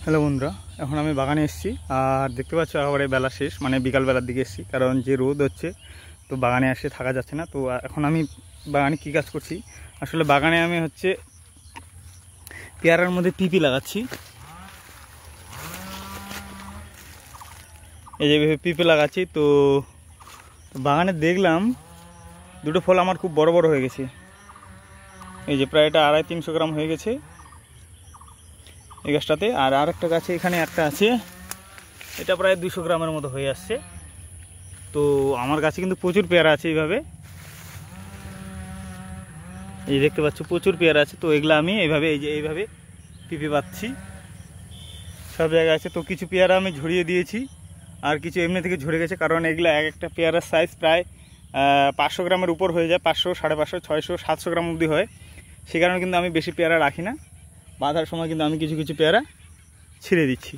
Hello বন্ধুরা, এখন আমি বাগানে এসেছি আর দেখতে পাচ্ছ একেবারে বেলা শেষ, মানে বিকালবেলার দিকে এসেছি, কারণ যে রোদ হচ্ছে তো বাগানে এসে থাকা যাচ্ছে না। তো এখন আমি বাগানে কী কাজ করছি, আসলে বাগানে আমি পেয়ারার মধ্যে পিপি লাগাচ্ছি। এই যে পিপি লাগাচ্ছি, তো বাগানে দেখলাম দুটো ফল আমার খুব বড় বড় হয়ে গেছে। এই যে প্রায় এটা 250-300 গ্রাম হয়ে গেছে এই গাছটাতে। আর আরেকটা গাছে এখানে একটা আছে, এটা প্রায় 200 গ্রামের মতো হয়ে আসছে। তো আমার গাছে কিন্তু প্রচুর পেয়ারা আছে। এই দেখতে পাচ্ছ প্রচুর পেয়ারা আছে। তো এগুলো আমি এইভাবে পিপি পাচ্ছি সব জায়গায় আছে। তো কিছু পেয়ারা আমি ঝরিয়ে দিয়েছি আর কিছু এমনি থেকে ঝরে গেছে, কারণ এগুলো এক একটা পেয়ারার সাইজ প্রায় 500 গ্রামের উপর হয়ে যায়। 500, 550, 600, 700 গ্রাম অবধি হয়। সে কারণে কিন্তু আমি বেশি পেয়ারা রাখি না। বাঁধার সময় কিন্তু আমি কিছু পেয়ারা ছিঁড়ে দিচ্ছি।